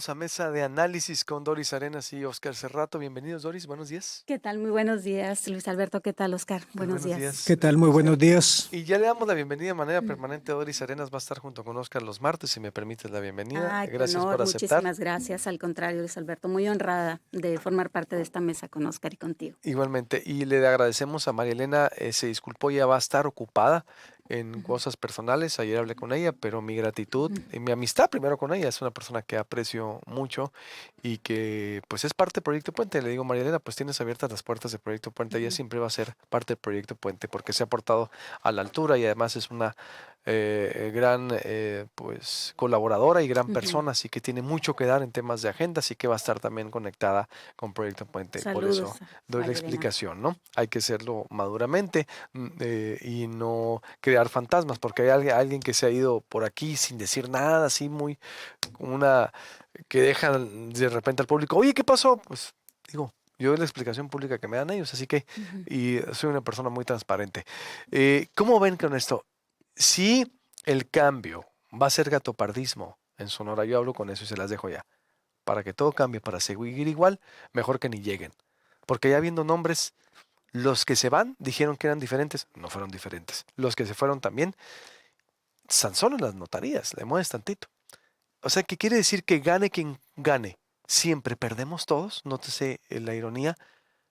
A mesa de análisis con Doris Arenas y Oscar Cerrato. Bienvenidos, Doris. Buenos días. ¿Qué tal? Muy buenos días, Luis Alberto. ¿Qué tal, Oscar? Muy Buenos buenos días. días, ¿Qué tal? Muy Oscar. buenos días. Y ya le damos la bienvenida de manera permanente a Doris Arenas. Va a estar junto con Oscar los martes, si me permites la bienvenida. Ay, qué Gracias honor. por aceptar. Muchísimas gracias. Al contrario, Luis Alberto, muy honrada de formar parte de esta mesa con Oscar y contigo. Igualmente. Y le agradecemos a María Elena. Se disculpó, ya va a estar ocupada en Ujú, cosas personales. Ayer hablé con ella, pero mi gratitud ujú, y mi amistad primero con ella. Es una persona que aprecio mucho y que pues es parte del Proyecto Puente. Le digo, María Elena, pues tienes abiertas las puertas del Proyecto Puente. Ella ujú, siempre va a ser parte del Proyecto Puente porque se ha portado a la altura y además es una gran pues colaboradora y gran ujú. persona, así que tiene mucho que dar en temas de agenda, así que va a estar también conectada con Proyecto Puente. Por eso Saludos, doy la María Elena. explicación, ¿no? Hay que hacerlo maduramente y no crear fantasmas, porque hay alguien que se ha ido por aquí sin decir nada, así muy como una que dejan de repente al público, oye, ¿qué pasó? Pues digo, yo doy la explicación pública que me dan ellos, así que, Ujú. y soy una persona muy transparente. ¿Cómo ven con esto? Si el cambio va a ser gatopardismo en Sonora, yo hablo con eso y se las dejo ya. Para que todo cambie, para seguir igual, mejor que ni lleguen. Porque ya viendo nombres, los que se van dijeron que eran diferentes, no fueron diferentes. Los que se fueron también, tan solo en las notarías, le mueves tantito. O sea, ¿qué quiere decir que gane quien gane? Siempre perdemos todos, nótese la ironía,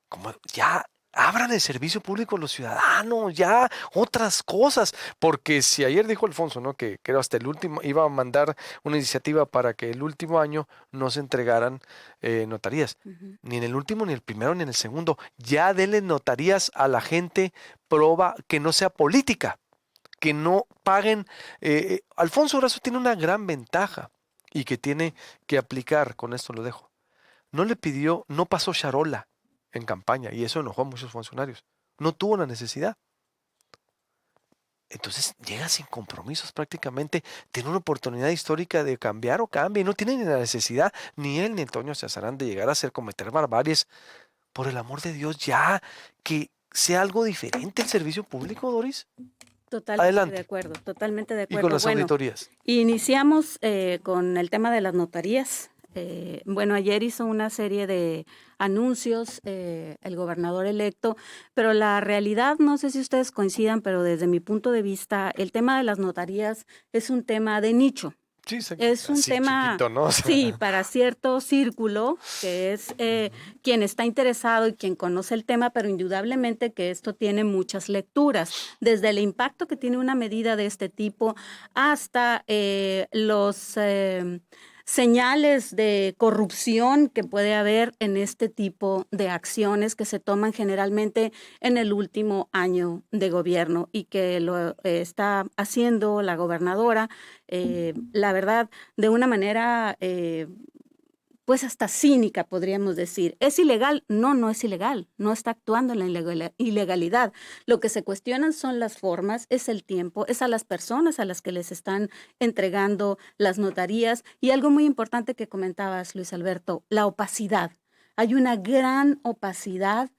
como ya abran el servicio público a los ciudadanos, ya otras cosas, porque si ayer dijo Alfonso, ¿no? Que creo hasta el último, iba a mandar una iniciativa para que el último año no se entregaran notarías, Ujú. ni en el último, ni el primero, ni en el segundo, ya denle notarías a la gente, proba que no sea política, que no paguen. Alfonso Brazo tiene una gran ventaja y que tiene que aplicar, con esto lo dejo. No le pidió, no pasó charola en campaña y eso enojó a muchos funcionarios. No tuvo la necesidad. Entonces llega sin compromisos prácticamente, tiene una oportunidad histórica de cambiar o cambia y no tiene ni la necesidad, ni él ni Antonio Cesarán, de llegar a hacer cometer barbaries. Por el amor de Dios, ya que sea algo diferente el servicio público, Doris. Adelante. Totalmente de Y con acuerdo. las Bueno, auditorías. iniciamos con el tema de las notarías. Bueno, ayer hizo una serie de anuncios el gobernador electo, pero la realidad, no sé si ustedes coincidan, pero desde mi punto de vista, el tema de las notarías es un tema de nicho. Sí, Es un así tema, chiquito, ¿no? O sí, sea, para cierto círculo, que es ujú. quien está interesado y quien conoce el tema, pero indudablemente que esto tiene muchas lecturas, desde el impacto que tiene una medida de este tipo hasta los señales de corrupción que puede haber en este tipo de acciones que se toman generalmente en el último año de gobierno y que lo está haciendo la gobernadora, la verdad, de una manera, pues hasta cínica, podríamos decir. ¿Es ilegal? No, no es ilegal. No está actuando en la ilegalidad. Lo que se cuestionan son las formas, es el tiempo, es a las personas a las que les están entregando las notarías. Y algo muy importante que comentabas, Luis Alberto, la opacidad. Hay una gran opacidad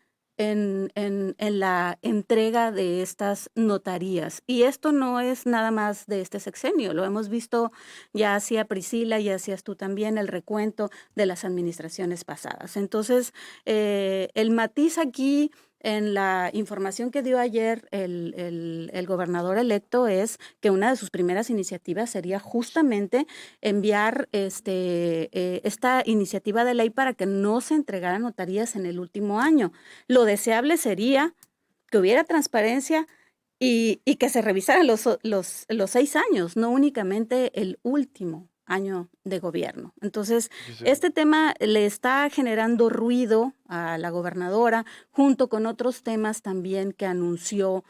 en la entrega de estas notarías. Y esto no es nada más de este sexenio, lo hemos visto, ya hacía Priscila, ya hacías tú también el recuento de las administraciones pasadas. Entonces, el matiz aquí en la información que dio ayer el gobernador electo es que una de sus primeras iniciativas sería justamente enviar esta iniciativa de ley para que no se entregaran notarías en el último año. Lo deseable sería que hubiera transparencia y que se revisaran los 6 años, no únicamente el último año de gobierno. Entonces, Dice, este tema le está generando ruido a la gobernadora, junto con otros temas también que anunció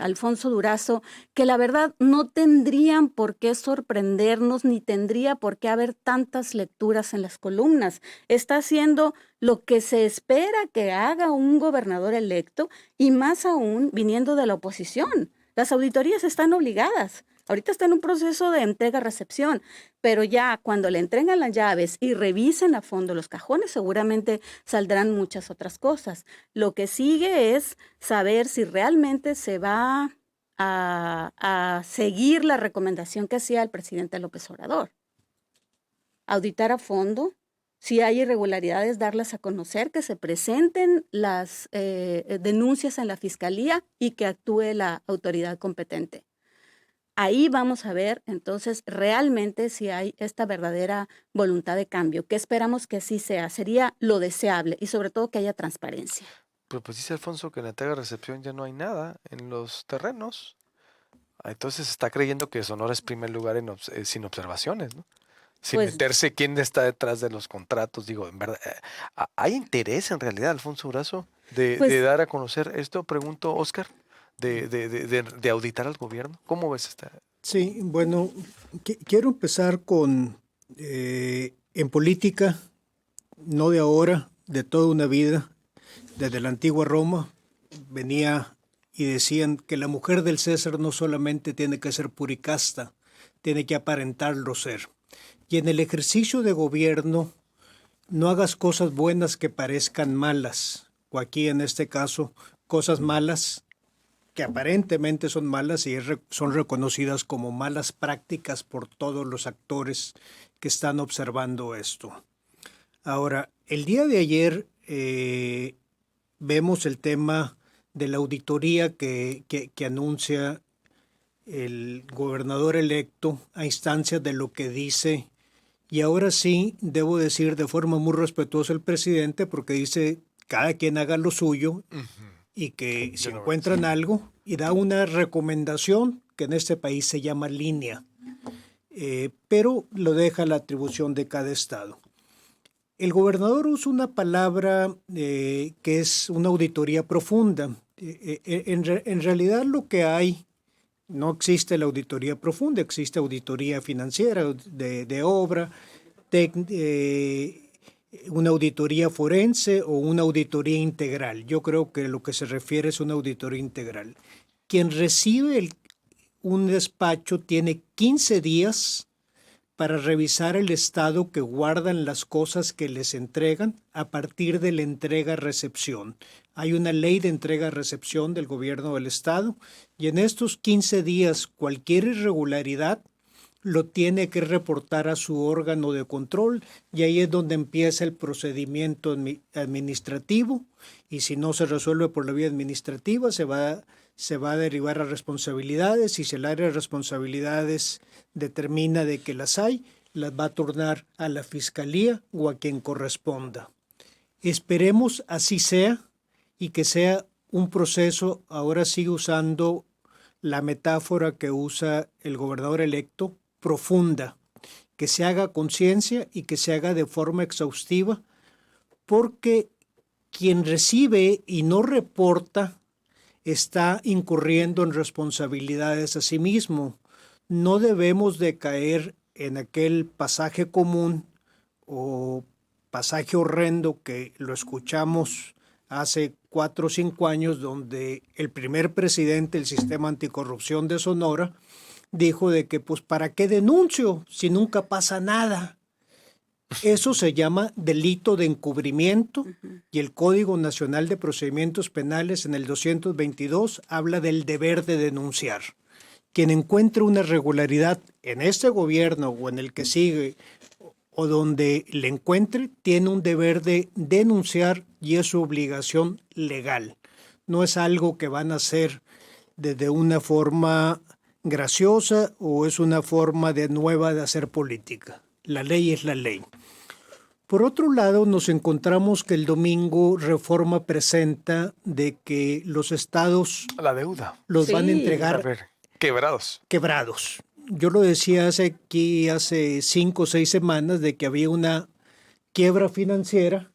Alfonso Durazo, que la verdad no tendrían por qué sorprendernos, ni tendría por qué haber tantas lecturas en las columnas. Está haciendo lo que se espera que haga un gobernador electo y más aún viniendo de la oposición. Las auditorías están obligadas. Ahorita está en un proceso de entrega-recepción, pero ya cuando le entregan las llaves y revisen a fondo los cajones, seguramente saldrán muchas otras cosas. Lo que sigue es saber si realmente se va a seguir la recomendación que hacía el presidente López Obrador. auditar a fondo. Si hay irregularidades, darlas a conocer, que se presenten las denuncias en la fiscalía y que actúe la autoridad competente. Ahí vamos a ver entonces realmente si hay esta verdadera voluntad de cambio, que esperamos que así sea. Sería lo deseable y sobre todo que haya transparencia. Pero pues dice Alfonso que en la entrega de recepción ya no hay nada en los terrenos. Entonces está creyendo que Sonora es primer lugar sin observaciones, ¿no? Sin Pues, meterse quién está detrás de los contratos. Digo, en verdad, ¿hay interés en realidad, Alfonso Durazo, de pues dar a conocer esto? Pregunto, Oscar, de auditar al gobierno. ¿Cómo ves esta? Sí, bueno, quiero empezar con, en política, no de ahora, de toda una vida, desde la antigua Roma, venía y decían que la mujer del César no solamente tiene que ser puricasta, tiene que aparentarlo ser. Y en el ejercicio de gobierno, no hagas cosas buenas que parezcan malas, o aquí en este caso, cosas malas que aparentemente son malas y son reconocidas como malas prácticas por todos los actores que están observando esto. Ahora, el día de ayer vemos el tema de la auditoría que anuncia el gobernador electo a instancias de lo que dice, y ahora sí debo decir de forma muy respetuosa el presidente, porque dice cada quien haga lo suyo, y que si encuentran algo, y da una recomendación que en este país se llama línea, pero lo deja a la atribución de cada estado. El gobernador usa una palabra que es una auditoría profunda. En realidad lo que hay, no existe la auditoría profunda, existe auditoría financiera, de obra, una auditoría forense o una auditoría integral. Yo creo que lo que se refiere es una auditoría integral. Quien recibe un despacho tiene 15 días para revisar el estado que guardan las cosas que les entregan a partir de la entrega-recepción. Hay una ley de entrega-recepción del gobierno del estado y en estos 15 días cualquier irregularidad lo tiene que reportar a su órgano de control y ahí es donde empieza el procedimiento administrativo y si no se resuelve por la vía administrativa se va a derivar a responsabilidades y si el área de responsabilidades determina de que las hay, las va a turnar a la fiscalía o a quien corresponda. Esperemos así sea y que sea un proceso, ahora sigue usando la metáfora que usa el gobernador electo, profunda, que se haga conciencia y que se haga de forma exhaustiva, porque quien recibe y no reporta está incurriendo en responsabilidades a sí mismo. No debemos de caer en aquel pasaje común o pasaje horrendo que lo escuchamos hace 4 o 5 años, donde el primer presidente del sistema anticorrupción de Sonora dijo de que pues ¿para qué denuncio si nunca pasa nada? Eso se llama delito de encubrimiento y el Código Nacional de Procedimientos Penales en el 222 habla del deber de denunciar. Quien encuentre una irregularidad en este gobierno o en el que sigue o donde le encuentre, tiene un deber de denunciar y es su obligación legal. No es algo que van a hacer desde una forma graciosa o es una forma nueva de hacer política. La ley es la ley. Por otro lado, nos encontramos que el domingo Reforma presenta de que los estados La deuda. los van a Sí. entregar A ver, quebrados. quebrados. Yo lo decía hace 5 o 6 semanas de que había una quiebra financiera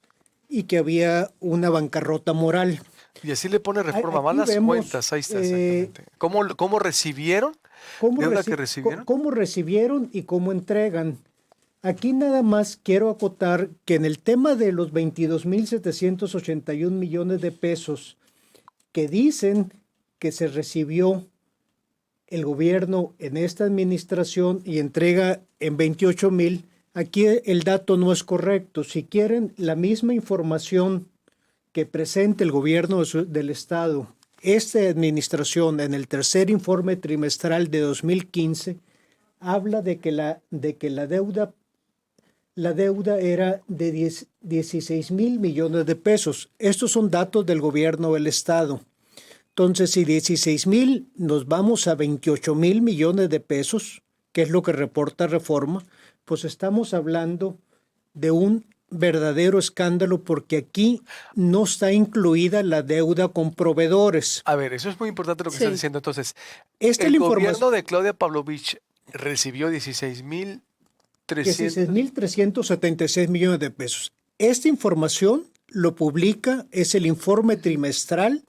y que había una bancarrota moral. Y así le pone Reforma, Aquí malas vemos, cuentas, ahí está exactamente. ¿Cómo recibieron? ¿Deuda que recibieron? ¿Cómo recibieron y cómo entregan? Aquí nada más quiero acotar que en el tema de los 22,781 millones de pesos que dicen que se recibió el gobierno en esta administración y entrega en 28,000, aquí el dato no es correcto. Si quieren la misma información que presente el gobierno del estado, esta administración en el tercer informe trimestral de 2015 habla de que la deuda la deuda era de 16 mil millones de pesos. Estos son datos del gobierno del Estado. Entonces, si 16 mil nos vamos a 28 mil millones de pesos, que es lo que reporta Reforma, pues estamos hablando de un verdadero escándalo porque aquí no está incluida la deuda con proveedores. A ver, eso es muy importante lo que Sí. estás diciendo. Entonces, Esta es el la gobierno información. de Claudia Pavlovich recibió 16,300. 16.376 millones de pesos. Esta información lo publica, es el informe trimestral,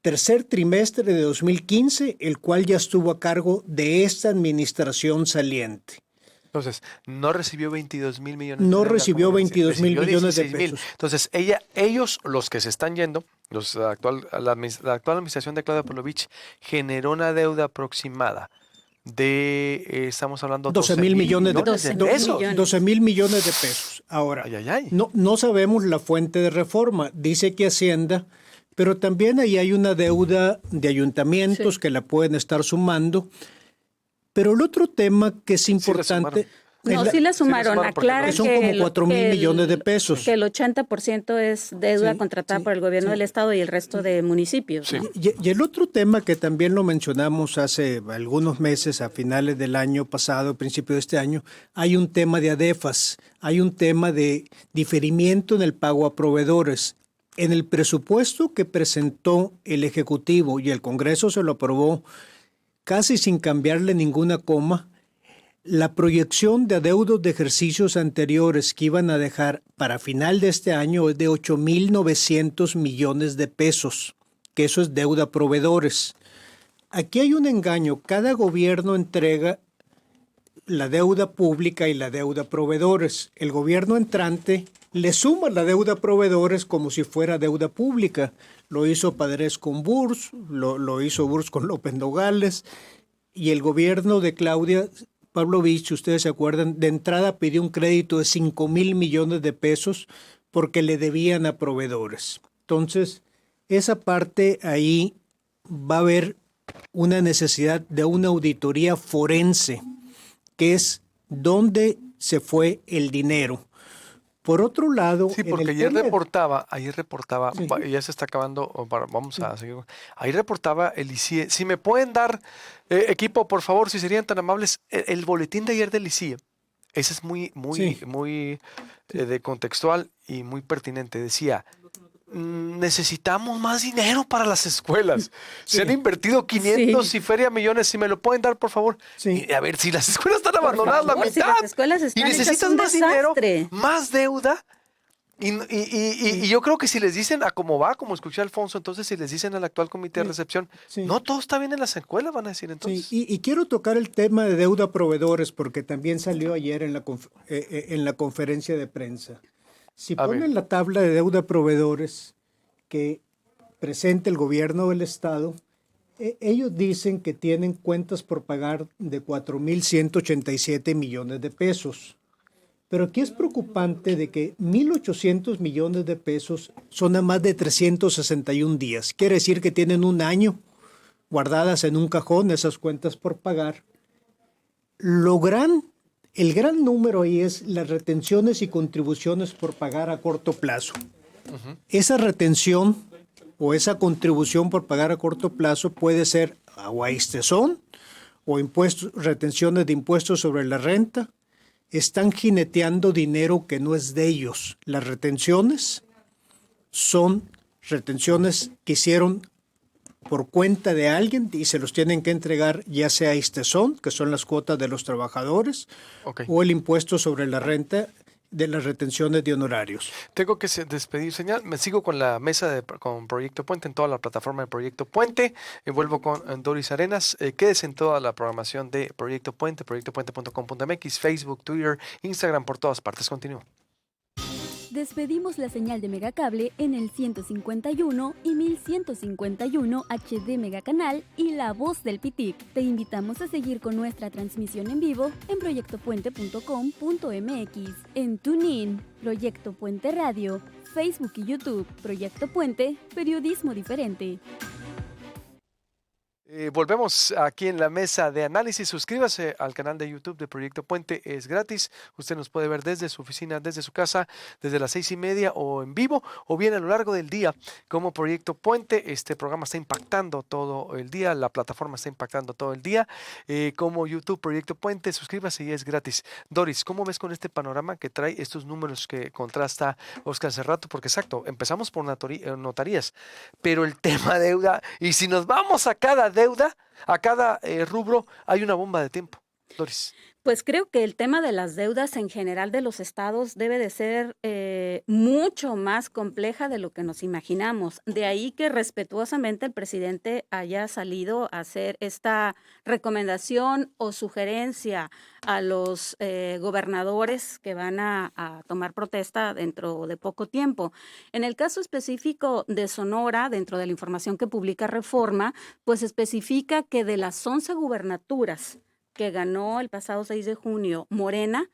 tercer trimestre de 2015, el cual ya estuvo a cargo de esta administración saliente. Entonces, no recibió 22 mil millones No de deuda, recibió como dice, 22 mil recibió millones de 16,000. pesos. Entonces, ellos, los que se están yendo, la actual administración de Claudia Pavlovich, generó una deuda aproximada de, estamos hablando, 12 mil millones de 12 pesos. millones. 12 mil millones de pesos. Ahora, Ay, ay, ay. no sabemos la fuente de Reforma. Dice que Hacienda, pero también ahí hay una deuda de ayuntamientos Sí. que la pueden estar sumando. Pero el otro tema que es la importante es No, la- sí la sumaron. sumaron porque Aclara que son que como el- 4 mil que el- millones de pesos. Que el 80% es deuda Sí, contratada sí, por el gobierno sí. del Estado y el resto de municipios. Sí. ¿no? Y el otro tema que también lo mencionamos hace algunos meses, a finales del año pasado, principio de este año, hay un tema de ADEFAS, hay un tema de diferimiento en el pago a proveedores. En el presupuesto que presentó el Ejecutivo y el Congreso se lo aprobó casi sin cambiarle ninguna coma, la proyección de adeudos de ejercicios anteriores que iban a dejar para final de este año es de 8.900 millones de pesos, que eso es deuda a proveedores. Aquí hay un engaño. Cada gobierno entrega la deuda pública y la deuda a proveedores. El gobierno entrante le suma la deuda a proveedores como si fuera deuda pública. Lo hizo Padres con Burs, lo hizo Burs con López Nogales, y el gobierno de Claudia Pavlovich, si ustedes se acuerdan, de entrada pidió un crédito de 5 mil millones de pesos porque le debían a proveedores. Entonces, esa parte ahí va a haber una necesidad de una auditoría forense, que es dónde se fue el dinero. Por otro lado, Sí, en porque el ayer tema- reportaba, Sí. ya se está acabando, vamos a seguir. Ayer reportaba el ICIE. Si me pueden dar, equipo, por favor, si serían tan amables, el boletín de ayer del ICIE. Ese es muy Sí. de contextual y muy pertinente. Decía, necesitamos más dinero para las escuelas. Sí. Se han invertido 500 Sí. y feria millones. Si me lo pueden dar, por favor. Sí. Y a ver, si las escuelas están abandonadas la favor, si mitad las escuelas y están hechas necesitas un más dinero, desastre. más deuda. Y yo creo que si les dicen a cómo va, como escuché a Alfonso, entonces si les dicen al actual comité de recepción, Sí. no todo está bien en las escuelas, van a decir entonces. Sí, y quiero tocar el tema de deuda a proveedores porque también salió ayer en la conferencia de prensa. Si A ver. ponen la tabla de deuda a proveedores que presenta el gobierno del Estado, ellos dicen que tienen cuentas por pagar de 4.187 millones de pesos. Pero aquí es preocupante de que 1.800 millones de pesos son a más de 361 días. Quiere decir que tienen un año guardadas en un cajón esas cuentas por pagar. El gran número ahí es las retenciones y contribuciones por pagar a corto plazo. Esa retención o esa contribución por pagar a corto plazo puede ser o a ISTESON o retenciones de impuestos sobre la renta. Están jineteando dinero que no es de ellos. Las retenciones son retenciones que hicieron por cuenta de alguien y se los tienen que entregar ya sea a ISTESON, que son las cuotas de los trabajadores, Ok. o el impuesto sobre la renta de las retenciones de honorarios. Tengo que despedir señal. Me sigo con la mesa con Proyecto Puente en toda la plataforma de Proyecto Puente. Vuelvo con Doris Arenas. Quédese en toda la programación de Proyecto Puente, proyectopuente.com.mx, Facebook, Twitter, Instagram, por todas partes. Continúo. Despedimos la señal de Megacable en el 151 y 1151 HD Megacanal y La Voz del Pitic. Te invitamos a seguir con nuestra transmisión en vivo en proyectopuente.com.mx, en TuneIn, Proyecto Puente Radio, Facebook y YouTube. Proyecto Puente, periodismo diferente. Volvemos aquí en la mesa de análisis. Suscríbase al canal de YouTube de Proyecto Puente, es gratis. Usted nos puede ver desde su oficina, desde su casa, desde las 6:30 o en vivo, o bien a lo largo del día como Proyecto Puente. Este programa está impactando todo el día, la plataforma está impactando todo el día. Como YouTube Proyecto Puente, suscríbase y es gratis. Doris, ¿cómo ves con este panorama que trae estos números que contrasta Oscar hace rato? Porque exacto, empezamos por notarías, pero el tema deuda, y si nos vamos a cada deuda, a cada rubro, hay una bomba de tiempo. Doris. Pues creo que el tema de las deudas en general de los estados debe de ser mucho más compleja de lo que nos imaginamos. De ahí que respetuosamente el presidente haya salido a hacer esta recomendación o sugerencia a los gobernadores que van a tomar protesta dentro de poco tiempo. En el caso específico de Sonora, dentro de la información que publica Reforma, pues especifica que de las 11 gubernaturas que ganó el pasado 6 de junio Morena,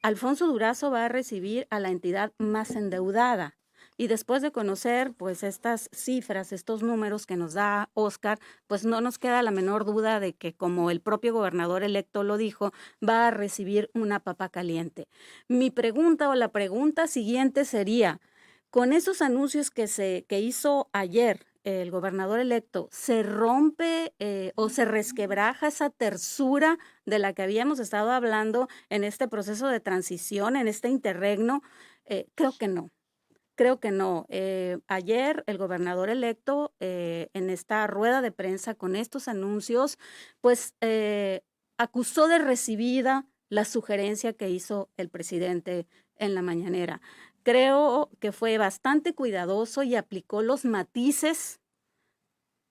Alfonso Durazo va a recibir a la entidad más endeudada. Y después de conocer pues estas cifras, estos números que nos da Oscar, pues no nos queda la menor duda de que, como el propio gobernador electo lo dijo, va a recibir una papa caliente. Mi pregunta o la pregunta siguiente sería, con esos anuncios que hizo ayer el gobernador electo, ¿se rompe o se resquebraja esa tersura de la que habíamos estado hablando en este proceso de transición, en este interregno? Creo que no. Creo que no. Ayer el gobernador electo, en esta rueda de prensa con estos anuncios, pues acusó de recibida la sugerencia que hizo el presidente en la mañanera. Creo que fue bastante cuidadoso y aplicó los matices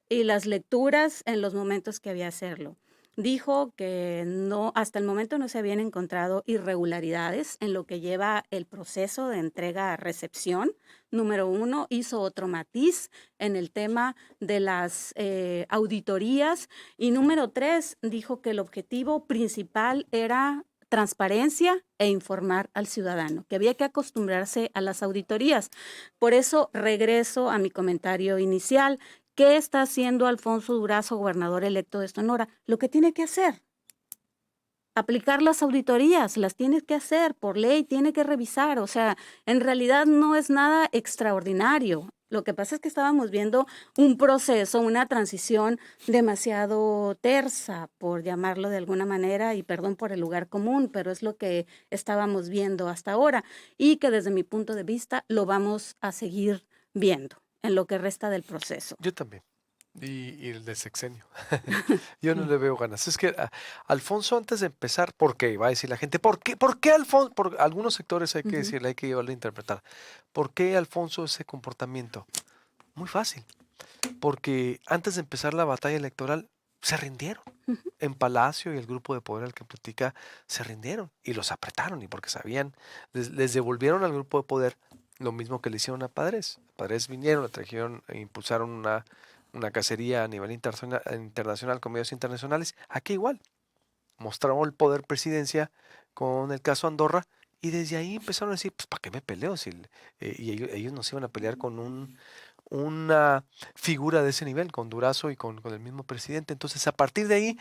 y las lecturas en los momentos que había hacerlo. Dijo que no, hasta el momento no se habían encontrado irregularidades en lo que lleva el proceso de entrega a recepción. Número 1, hizo otro matiz en el tema de las auditorías. Y número 3, dijo que el objetivo principal era transparencia e informar al ciudadano, que había que acostumbrarse a las auditorías. Por eso regreso a mi comentario inicial. ¿Qué está haciendo Alfonso Durazo, gobernador electo de Sonora? Lo que tiene que hacer. Aplicar las auditorías, las tiene que hacer, por ley tiene que revisar. O sea, en realidad no es nada extraordinario. Lo que pasa es que estábamos viendo un proceso, una transición demasiado tersa, por llamarlo de alguna manera, y perdón por el lugar común, pero es lo que estábamos viendo hasta ahora y que desde mi punto de vista lo vamos a seguir viendo en lo que resta del proceso. Yo también. Y el de sexenio. Yo no le veo ganas. Es que Alfonso, antes de empezar, ¿por qué? Va a decir la gente, ¿por qué Alfonso? Por algunos sectores hay que decirle, hay que llevarle a interpretar. ¿Por qué Alfonso ese comportamiento? Muy fácil. Porque antes de empezar la batalla electoral, se rindieron. En Palacio y el grupo de poder al que platica se rindieron y los apretaron, y porque sabían, les devolvieron al grupo de poder lo mismo que le hicieron a Padres. Padres vinieron, le trajeron e impulsaron una cacería a nivel internacional con medios internacionales. Aquí igual. Mostraron el poder presidencia con el caso Andorra y desde ahí empezaron a decir, pues ¿para qué me peleo? Y ellos no se iban a pelear con una figura de ese nivel, con Durazo y con el mismo presidente. Entonces, a partir de ahí,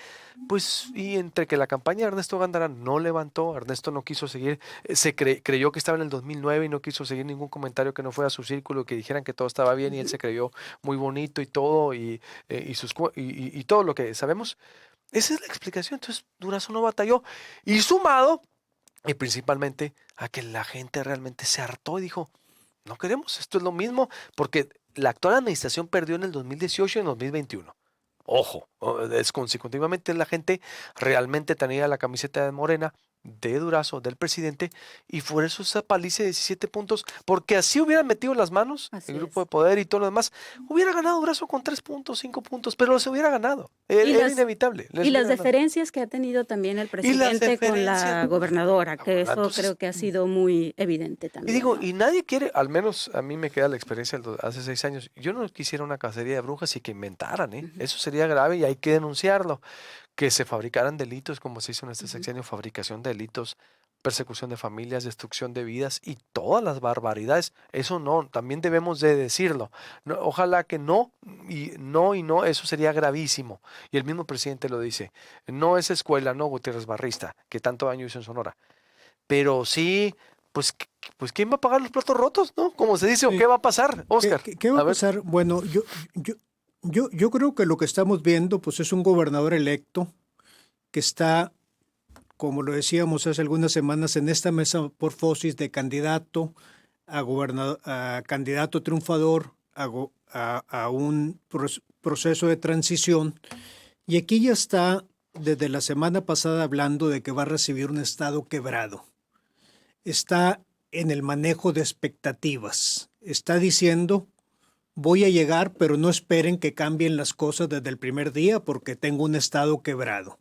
pues, y entre que la campaña de Ernesto Gándara no levantó, Ernesto no quiso seguir, creyó que estaba en el 2009 y no quiso seguir ningún comentario que no fuera a su círculo, que dijeran que todo estaba bien, y él se creyó muy bonito y todo, y todo lo que sabemos. Esa es la explicación. Entonces, Durazo no batalló. Y sumado, y principalmente, a que la gente realmente se hartó y dijo, no queremos, esto es lo mismo, porque la actual administración perdió en el 2018 y en el 2021. Ojo, es consecutivamente la gente realmente tenía la camiseta de Morena, de Durazo, del presidente, y por eso esa paliza de 17 puntos, porque así hubieran metido las manos Así el grupo es. de poder y todo lo demás, hubiera ganado Durazo con 3 puntos, 5 puntos, pero se hubiera ganado. Era inevitable. Y las deferencias que ha tenido también el presidente con la gobernadora, que eso Entonces, creo que ha sido muy evidente y también. digo, ¿no? y nadie quiere, al menos a mí me queda la experiencia hace 6 años, yo no quisiera una cacería de brujas y que inventaran, eso sería grave y hay que denunciarlo, que se fabricaran delitos como se hizo en este sexenio, fabricación de delitos persecución de familias, destrucción de vidas y todas las barbaridades. Eso no, también debemos de decirlo. No, ojalá que no, eso sería gravísimo. Y el mismo presidente lo dice. No es escuela, no Gutiérrez Barrista, que tanto daño hizo en Sonora. Pero sí, pues, pues ¿quién va a pagar los platos rotos, no? Como se dice, ¿o Sí. qué va a pasar, Oscar? ¿Qué va a ver. pasar? Bueno, yo creo que lo que estamos viendo pues es un gobernador electo que está, como lo decíamos hace algunas semanas, en esta metamorfosis de candidato a candidato triunfador, a un proceso de transición. Y aquí ya está desde la semana pasada hablando de que va a recibir un estado quebrado. Está en el manejo de expectativas. Está diciendo, voy a llegar, pero no esperen que cambien las cosas desde el primer día porque tengo un estado quebrado.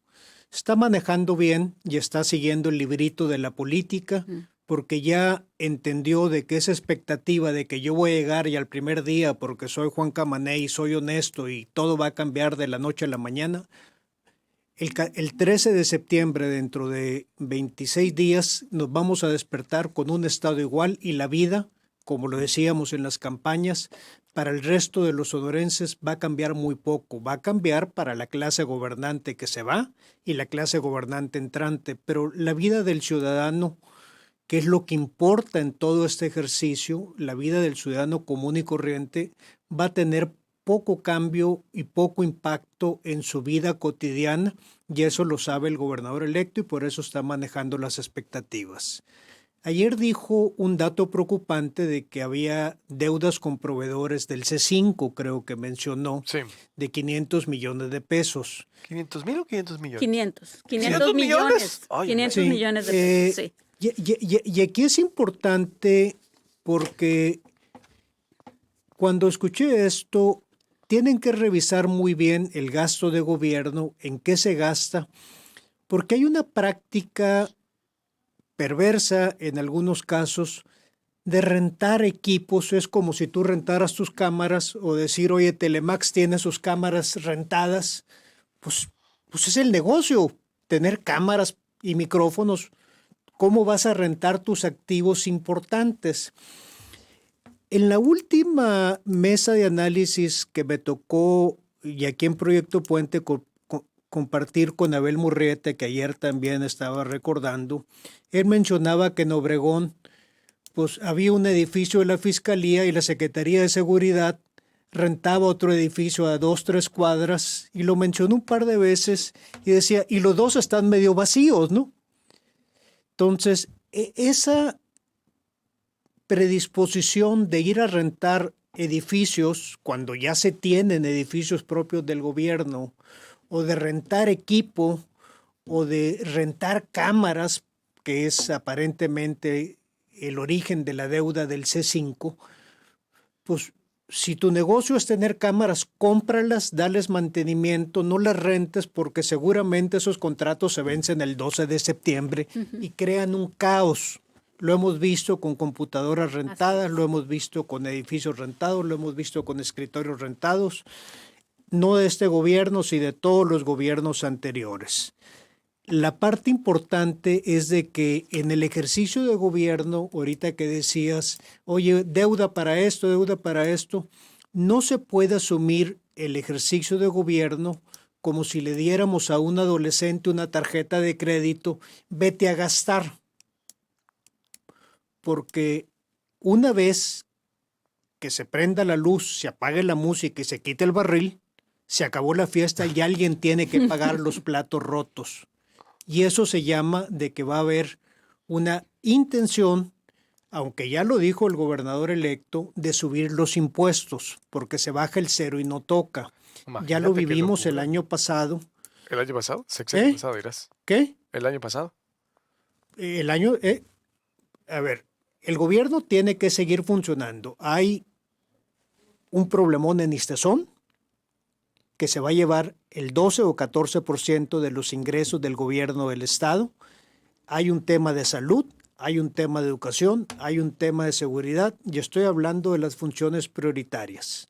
Está manejando bien y está siguiendo el librito de la política porque ya entendió de que esa expectativa de que yo voy a llegar y al primer día porque soy Juan Camané y soy honesto y todo va a cambiar de la noche a la mañana. El 13 de septiembre, dentro de 26 días, nos vamos a despertar con un estado igual y la vida, como lo decíamos en las campañas, para el resto de los sonorenses va a cambiar muy poco. Va a cambiar para la clase gobernante que se va y la clase gobernante entrante, pero la vida del ciudadano, que es lo que importa en todo este ejercicio, la vida del ciudadano común y corriente, va a tener poco cambio y poco impacto en su vida cotidiana, y eso lo sabe el gobernador electo y por eso está manejando las expectativas. Ayer dijo un dato preocupante de que había deudas con proveedores del C5, creo que mencionó, Sí. de 500 millones de pesos. ¿500,000 o 500 millones? 500 ¿500 millones? millones. Ay, 500 Sí, millones de pesos, sí. Y aquí es importante porque cuando escuché esto, tienen que revisar muy bien el gasto de gobierno, en qué se gasta, porque hay una práctica perversa en algunos casos de rentar equipos. Es como si tú rentaras tus cámaras o decir, oye, Telemax tiene sus cámaras rentadas. Pues es el negocio, tener cámaras y micrófonos. ¿Cómo vas a rentar tus activos importantes? En la última mesa de análisis que me tocó, y aquí en Proyecto Puente, compartir con Abel Murrieta, que ayer también estaba recordando, él mencionaba que en Obregón pues, había un edificio de la Fiscalía y la Secretaría de Seguridad rentaba otro edificio a 2-3 cuadras, y lo mencionó un par de veces y decía, y los dos están medio vacíos, ¿no? Entonces, esa predisposición de ir a rentar edificios cuando ya se tienen edificios propios del gobierno, o de rentar equipo, o de rentar cámaras, que es aparentemente el origen de la deuda del C5, pues si tu negocio es tener cámaras, cómpralas, dales mantenimiento, no las rentes porque seguramente esos contratos se vencen el 12 de septiembre y crean un caos. Lo hemos visto con computadoras rentadas, lo hemos visto con edificios rentados, lo hemos visto con escritorios rentados, no de este gobierno, sino de todos los gobiernos anteriores. La parte importante es de que en el ejercicio de gobierno, ahorita que decías, oye, deuda para esto, no se puede asumir el ejercicio de gobierno como si le diéramos a un adolescente una tarjeta de crédito, vete a gastar. Porque una vez que se prenda la luz, se apague la música y se quite el barril, se acabó la fiesta y alguien tiene que pagar los platos rotos. Y eso se llama de que va a haber una intención, aunque ya lo dijo el gobernador electo, de subir los impuestos, porque se baja el cero y no toca. Imagínate Ya lo qué vivimos el locura. año pasado. ¿El año pasado? Sexenio ¿Eh? pasado, dirás. ¿Qué? ¿El año pasado? A ver, el gobierno tiene que seguir funcionando. Hay un problemón en Istezón que se va a llevar el 12 o 14% de los ingresos del gobierno del estado. Hay un tema de salud, hay un tema de educación, hay un tema de seguridad, y estoy hablando de las funciones prioritarias.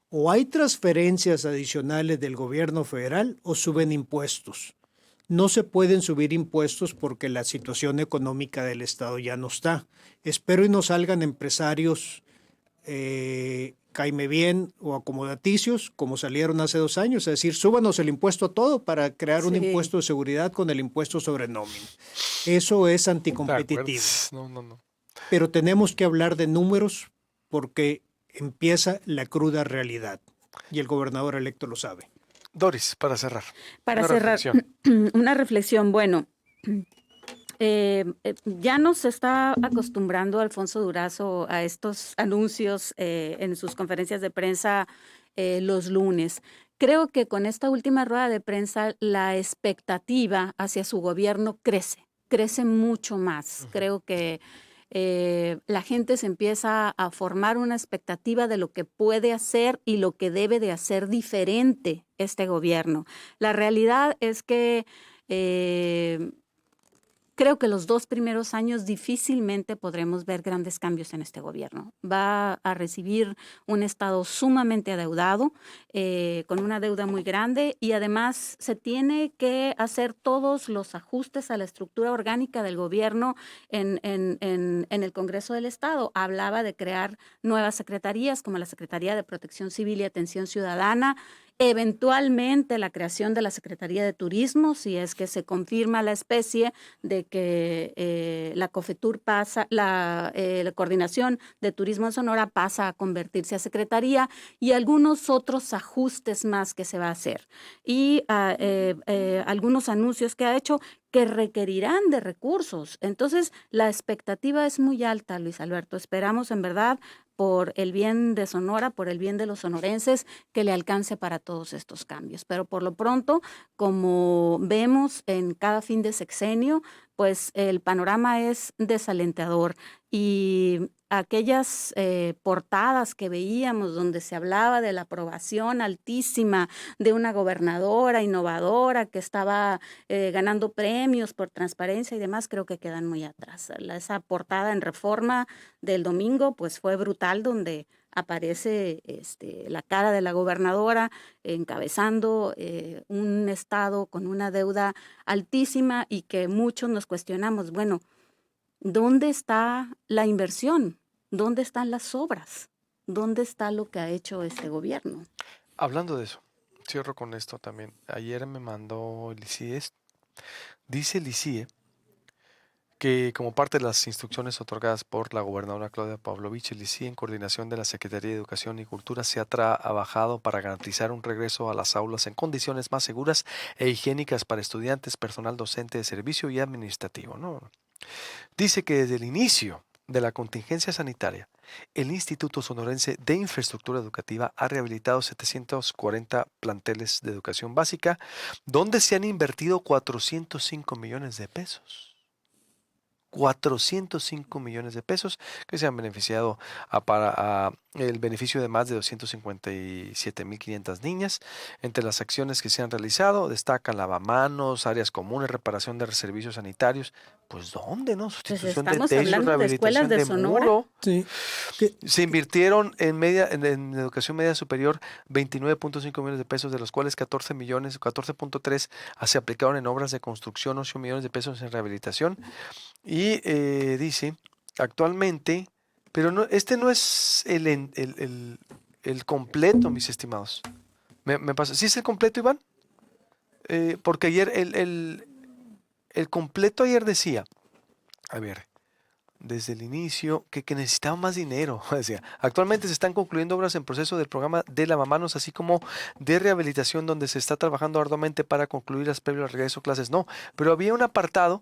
O hay transferencias adicionales del gobierno federal o suben impuestos. No se pueden subir impuestos porque la situación económica del Estado ya no está. Espero y no salgan empresarios caime bien o acomodaticios como salieron hace 2 años, es decir, súbanos el impuesto a todo para crear un Sí. impuesto de seguridad con el impuesto sobre nómina. Eso es ¿Te anticompetitivo. acuerdas? No. Pero tenemos que hablar de números porque empieza la cruda realidad y el gobernador electo lo sabe. Doris, para cerrar. Para Una cerrar, reflexión. una reflexión. Bueno, ya nos está acostumbrando Alfonso Durazo a estos anuncios en sus conferencias de prensa los lunes. Creo que con esta última rueda de prensa la expectativa hacia su gobierno crece mucho más. Creo que la gente se empieza a formar una expectativa de lo que puede hacer y lo que debe de hacer diferente este gobierno. La realidad es que creo que los 2 primeros años difícilmente podremos ver grandes cambios en este gobierno. Va a recibir un Estado sumamente adeudado, con una deuda muy grande, y además se tiene que hacer todos los ajustes a la estructura orgánica del gobierno en el Congreso del Estado. Hablaba de crear nuevas secretarías como la Secretaría de Protección Civil y Atención Ciudadana, eventualmente la creación de la Secretaría de Turismo, si es que se confirma la especie de que la COFETUR pasa, la Coordinación de Turismo en Sonora pasa a convertirse a Secretaría, y algunos otros ajustes más que se va a hacer. Y algunos anuncios que ha hecho que requerirán de recursos. Entonces, la expectativa es muy alta, Luis Alberto. Esperamos, en verdad, por el bien de Sonora, por el bien de los sonorenses, que le alcance para todos estos cambios. Pero por lo pronto, como vemos en cada fin de sexenio, pues el panorama es desalentador, y aquellas portadas que veíamos donde se hablaba de la aprobación altísima de una gobernadora innovadora que estaba ganando premios por transparencia y demás, creo que quedan muy atrás. Esa portada en Reforma del domingo pues fue brutal, donde aparece la cara de la gobernadora encabezando un estado con una deuda altísima, y que muchos nos cuestionamos, bueno, ¿dónde está la inversión? ¿Dónde están las obras? ¿Dónde está lo que ha hecho este gobierno? Hablando de eso, cierro con esto también. Ayer me mandó el ICIE. Dice el ICIE que como parte de las instrucciones otorgadas por la gobernadora Claudia Pavlovich, el ICIE, en coordinación de la Secretaría de Educación y Cultura, se ha trabajado para garantizar un regreso a las aulas en condiciones más seguras e higiénicas para estudiantes, personal docente de servicio y administrativo, ¿no? Dice que desde el inicio de la contingencia sanitaria, el Instituto Sonorense de Infraestructura Educativa ha rehabilitado 740 planteles de educación básica, donde se han invertido 405 millones de pesos. 405 millones de pesos que se han beneficiado para el beneficio de más de 257.500 niñas. Entre las acciones que se han realizado destacan lavamanos, áreas comunes, reparación de servicios sanitarios. Pues ¿dónde, no? Sustitución de estamos techos, hablando de escuelas rehabilitación de de Sonora. muro. Sí. Se invirtieron en educación media superior 29.5 millones de pesos, de los cuales 14.3 se aplicaron en obras de construcción, 8 millones de pesos en rehabilitación. Y dice, actualmente, pero no, este no es el completo, mis estimados. Me pasa. ¿Sí es el completo, Iván? Porque ayer el completo ayer decía, a ver, desde el inicio, que necesitaba más dinero. Decía, actualmente se están concluyendo obras en proceso del programa de lavamanos, así como de rehabilitación, donde se está trabajando arduamente para concluir las previas al regreso a clases. No, pero había un apartado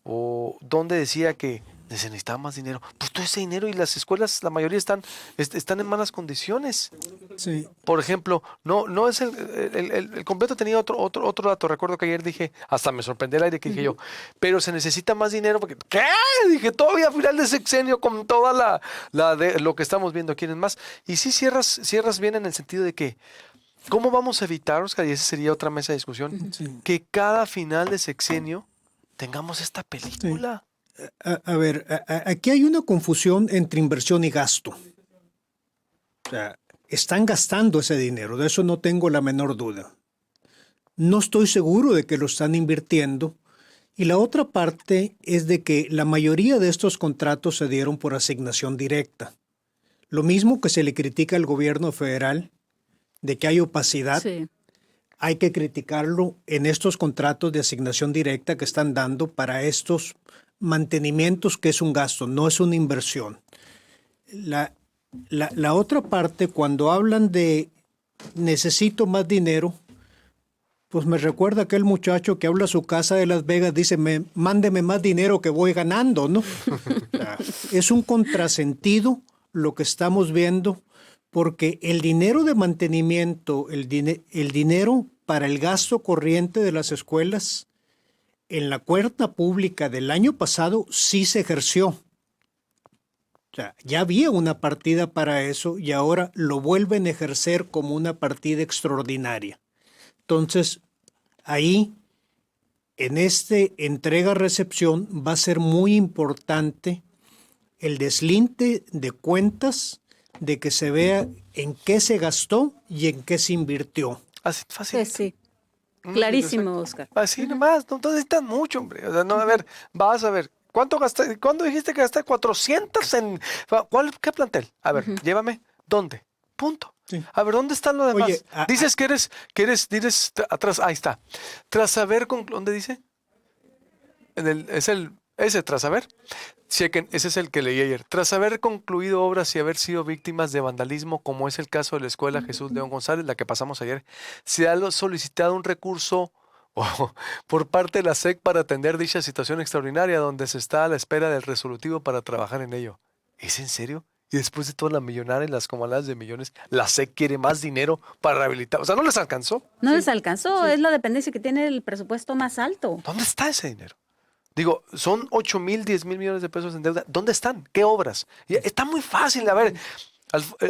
donde decía que se necesitaba más dinero. Pues todo ese dinero, y las escuelas, la mayoría están en malas condiciones. Sí. Por ejemplo, no es el completo. Tenía otro dato. Recuerdo que ayer dije, hasta me sorprendió el aire que dije yo, pero se necesita más dinero porque, ¿qué? Dije, todavía a final de sexenio con toda la de lo que estamos viendo aquí en más. Y sí cierras bien en el sentido de que, ¿cómo vamos a evitar, Oscar? Y esa sería otra mesa de discusión, Sí. que cada final de sexenio tengamos esta película. Sí. A ver, aquí hay una confusión entre inversión y gasto. O sea, están gastando ese dinero, de eso no tengo la menor duda. no estoy seguro de que lo están invirtiendo. Y la otra parte es de que la mayoría de estos contratos se dieron por asignación directa. Lo mismo que se le critica al gobierno federal de que hay opacidad, Sí. hay que criticarlo en estos contratos de asignación directa que están dando para estos mantenimientos, que es un gasto, no es una inversión. La otra parte, cuando hablan de necesito más dinero, pues me recuerda aquel muchacho que habla a su casa de Las Vegas, dice, mándeme más dinero que voy ganando, ¿no? O sea, es un contrasentido lo que estamos viendo, porque el dinero de mantenimiento, el dinero para el gasto corriente de las escuelas, en la cuenta pública del año pasado sí se ejerció. O sea, ya había una partida para eso y ahora lo vuelven a ejercer como una partida extraordinaria. Entonces, ahí, en este entrega-recepción, va a ser muy importante el deslinde de cuentas, de que se vea en qué se gastó y en qué se invirtió. Así, fácil. Sí. Clarísimo, Oscar. Así nomás, no necesitan mucho, hombre. O sea, no, a ver, vas a ver. ¿Cuánto gastaste? ¿Cuándo dijiste que gasté 400 en... ¿Qué plantel? A ver, llévame. ¿Dónde? Punto. Sí. A ver, ¿dónde están lo demás? Oye, Dices que dices atrás, ahí está. Tras saber, ¿dónde dice? Ese tras saber. Chequen, ese es el que leí ayer. Tras haber concluido obras y haber sido víctimas de vandalismo, como es el caso de la Escuela Jesús León González, la que pasamos ayer, se ha solicitado un recurso por parte de la SEC para atender dicha situación extraordinaria, donde se está a la espera del resolutivo para trabajar en ello. ¿Es en serio? Y después de toda la millonaria y las comaladas de millones, la SEC quiere más dinero para rehabilitar. O sea, ¿no les alcanzó? No les alcanzó, es la dependencia que tiene el presupuesto más alto. ¿Dónde está ese dinero? Digo, son 8,000, 10,000 millones de pesos en deuda. ¿Dónde están? ¿Qué obras? Y está muy fácil. A ver,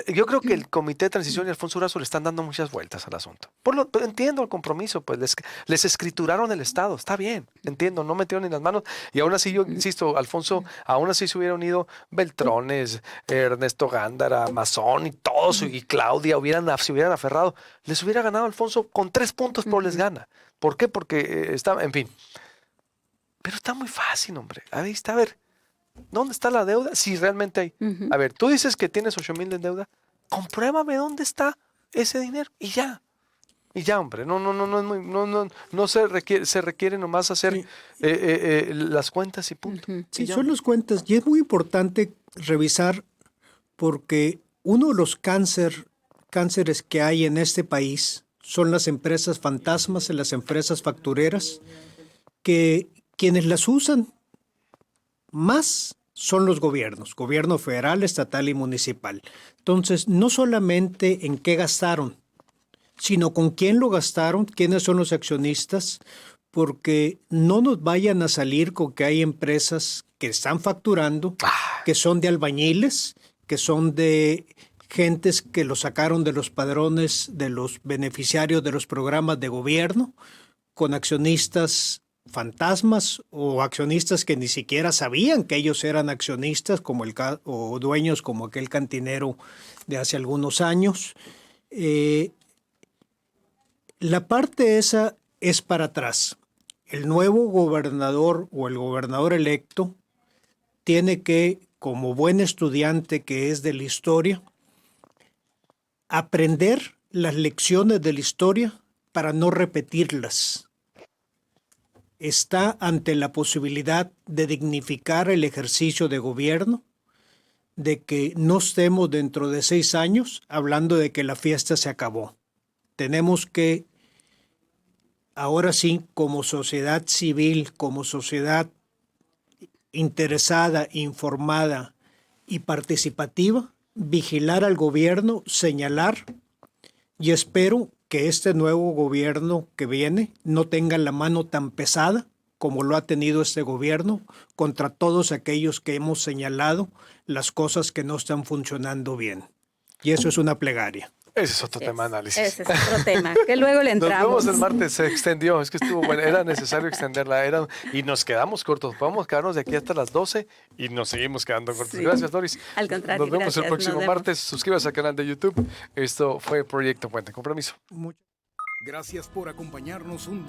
yo creo que el Comité de Transición y Alfonso Durazo le están dando muchas vueltas al asunto. Pero entiendo el compromiso, pues les escrituraron el Estado. Está bien, entiendo, no metieron ni las manos. Y aún así, yo insisto, Alfonso, aún así se hubiera unido Beltrones, Ernesto Gándara, Mazón y todos, y Claudia, se hubieran aferrado. Les hubiera ganado Alfonso con 3 puntos, pero les gana. ¿Por qué? Porque está, en fin. Pero está muy fácil, hombre. Ahí está, a ver, ¿dónde está la deuda? Si realmente hay. A ver, tú dices que tienes 8,000 de deuda, compruébame dónde está ese dinero y ya. Y ya, hombre, no se requiere nomás hacer las cuentas y punto. Sí, Y ya. son las cuentas y es muy importante revisar porque uno de los cánceres que hay en este país son las empresas fantasmas, las empresas factureras, que quienes las usan más son los gobiernos, gobierno federal, estatal y municipal. Entonces, no solamente en qué gastaron, sino con quién lo gastaron, quiénes son los accionistas, porque no nos vayan a salir con que hay empresas que están facturando, que son de albañiles, que son de gentes que lo sacaron de los padrones de los beneficiarios de los programas de gobierno, con accionistas fantasmas o accionistas que ni siquiera sabían que ellos eran accionistas o dueños como aquel cantinero de hace algunos años. La parte esa es para atrás. El nuevo gobernador o el gobernador electo tiene que, como buen estudiante que es de la historia, aprender las lecciones de la historia para no repetirlas. Está ante la posibilidad de dignificar el ejercicio de gobierno, de que no estemos dentro de 6 años hablando de que la fiesta se acabó. Tenemos que, ahora sí, como sociedad civil, como sociedad interesada, informada y participativa, vigilar al gobierno, señalar, y espero que este nuevo gobierno que viene no tenga la mano tan pesada como lo ha tenido este gobierno contra todos aquellos que hemos señalado las cosas que no están funcionando bien. Y eso es una plegaria. Ese es otro tema de análisis. Ese es otro tema, que luego le entramos. Nos vemos el martes, se extendió, es que estuvo bueno, era necesario extenderla, y nos quedamos cortos, podemos quedarnos de aquí hasta las 12 y nos seguimos quedando cortos. Sí. Gracias, Doris. Al contrario, Nos vemos gracias, el próximo nos vemos. martes, suscríbase al canal de YouTube. Esto fue Proyecto Puente, compromiso. Gracias por acompañarnos un día.